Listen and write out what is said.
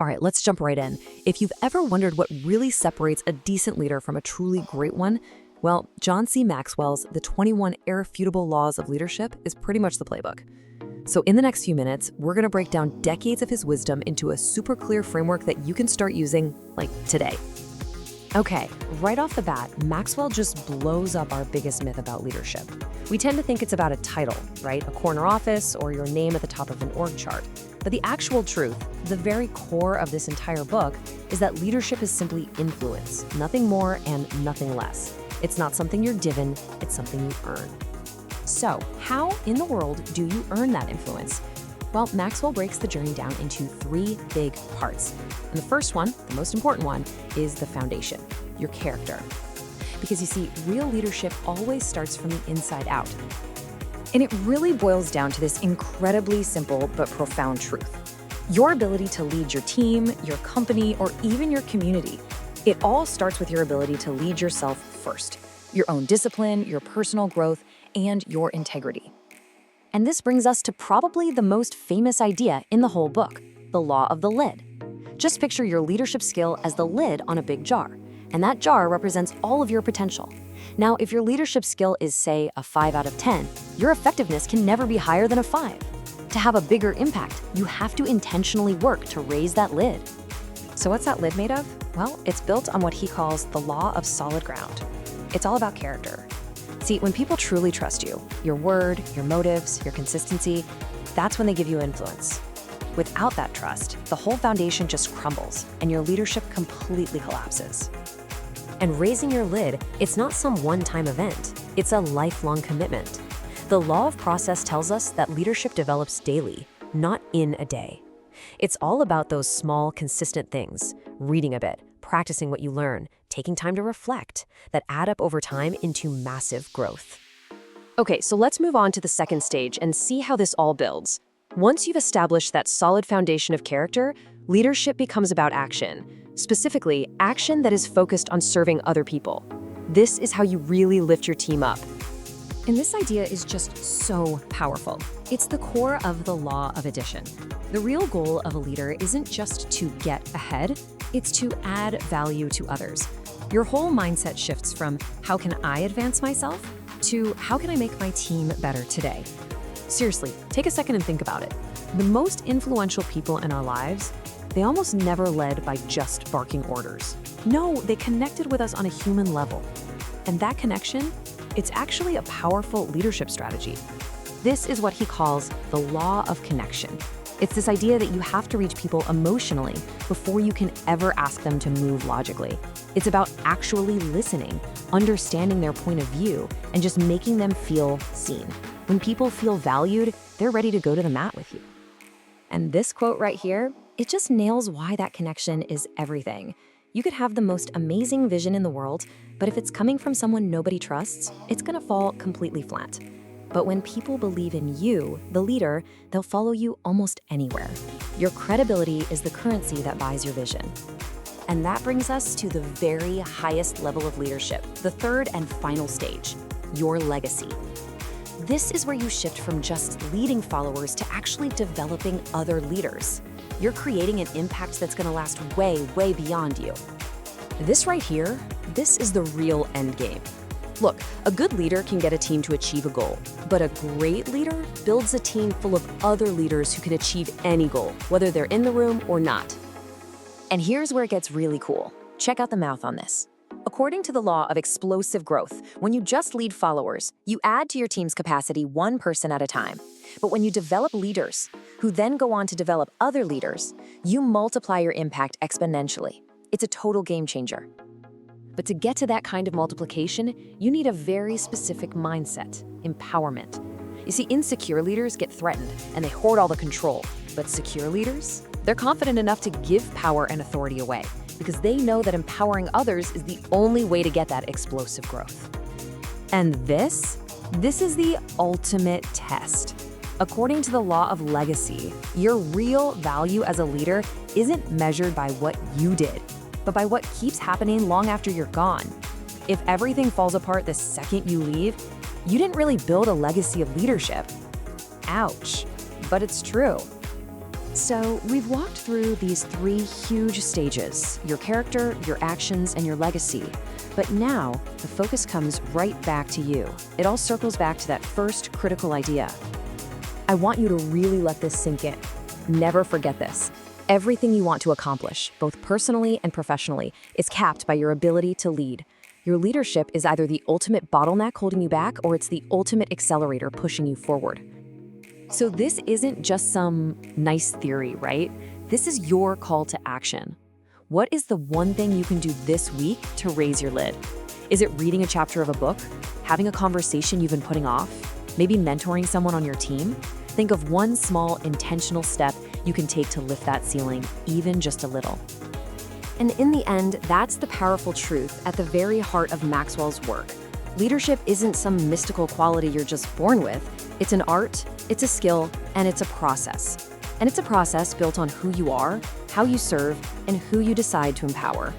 All right, let's jump right in. If you've ever wondered what really separates a decent leader from a truly great one, well, John C. Maxwell's The 21 Irrefutable Laws of Leadership is pretty much the playbook. So in the next few minutes, we're going to break down decades of his wisdom into a super clear framework that you can start using, like, today. Okay, right off the bat, Maxwell just blows up our biggest myth about leadership. We tend to think it's about a title, right? A corner office or your name at the top of an org chart. But the actual truth, the very core of this entire book, is that leadership is simply influence, nothing more and nothing less. It's not something you're given, it's something you earn. So, how in the world do you earn that influence? Well, Maxwell breaks the journey down into three big parts. And the first one, the most important one, is the foundation, your character. Because you see, real leadership always starts from the inside out. And it really boils down to this incredibly simple but profound truth. Your ability to lead your team, your company, or even your community, it all starts with your ability to lead yourself first. Your own discipline, your personal growth, and your integrity. And this brings us to probably the most famous idea in the whole book, the law of the lid. Just picture your leadership skill as the lid on a big jar, and that jar represents all of your potential. Now, if your leadership skill is, say, a 5 out of 10, your effectiveness can never be higher than a 5. To have a bigger impact, you have to intentionally work to raise that lid. So what's that lid made of? Well, it's built on what he calls the law of solid ground. It's all about character. See, when people truly trust you, your word, your motives, your consistency, that's when they give you influence. Without that trust, the whole foundation just crumbles and your leadership completely collapses. And raising your lid, it's not some one-time event. It's a lifelong commitment. The law of process tells us that leadership develops daily, not in a day. It's all about those small, consistent things, reading a bit, practicing what you learn, taking time to reflect, that add up over time into massive growth. Okay, so let's move on to the second stage and see how this all builds. Once you've established that solid foundation of character, leadership becomes about action. Specifically, action that is focused on serving other people. This is how you really lift your team up. And this idea is just so powerful. It's the core of the law of addition. The real goal of a leader isn't just to get ahead, it's to add value to others. Your whole mindset shifts from how can I advance myself to how can I make my team better today? Seriously, take a second and think about it. The most influential people in our lives, they almost never led by just barking orders. No, they connected with us on a human level. And that connection, it's actually a powerful leadership strategy. This is what he calls the law of connection. It's this idea that you have to reach people emotionally before you can ever ask them to move logically. It's about actually listening, understanding their point of view, and just making them feel seen. When people feel valued, they're ready to go to the mat with you. And this quote right here, it just nails why that connection is everything. You could have the most amazing vision in the world, but if it's coming from someone nobody trusts, it's gonna fall completely flat. But when people believe in you, the leader, they'll follow you almost anywhere. Your credibility is the currency that buys your vision. And that brings us to the very highest level of leadership, the third and final stage, your legacy. This is where you shift from just leading followers to actually developing other leaders. You're creating an impact that's gonna last way, way beyond you. This right here, this is the real end game. Look, a good leader can get a team to achieve a goal, but a great leader builds a team full of other leaders who can achieve any goal, whether they're in the room or not. And here's where it gets really cool. Check out the math on this. According to the law of explosive growth, when you just lead followers, you add to your team's capacity one person at a time. But when you develop leaders, who then go on to develop other leaders, you multiply your impact exponentially. It's a total game changer. But to get to that kind of multiplication, you need a very specific mindset, empowerment. You see, insecure leaders get threatened and they hoard all the control. But secure leaders, they're confident enough to give power and authority away because they know that empowering others is the only way to get that explosive growth. And this is the ultimate test. According to the law of legacy, your real value as a leader isn't measured by what you did, but by what keeps happening long after you're gone. If everything falls apart the second you leave, you didn't really build a legacy of leadership. Ouch, but it's true. So, we've walked through these 3 huge stages: your character, your actions, and your legacy. But now, the focus comes right back to you. It all circles back to that first critical idea. I want you to really let this sink in. Never forget this. Everything you want to accomplish, both personally and professionally, is capped by your ability to lead. Your leadership is either the ultimate bottleneck holding you back, or it's the ultimate accelerator pushing you forward. So this isn't just some nice theory, right? This is your call to action. What is the one thing you can do this week to raise your lid? Is it reading a chapter of a book? Having a conversation you've been putting off? Maybe mentoring someone on your team? Think of one small, intentional step you can take to lift that ceiling, even just a little. And in the end, that's the powerful truth at the very heart of Maxwell's work. Leadership isn't some mystical quality you're just born with. It's an art, it's a skill, and it's a process. And it's a process built on who you are, how you serve, and who you decide to empower.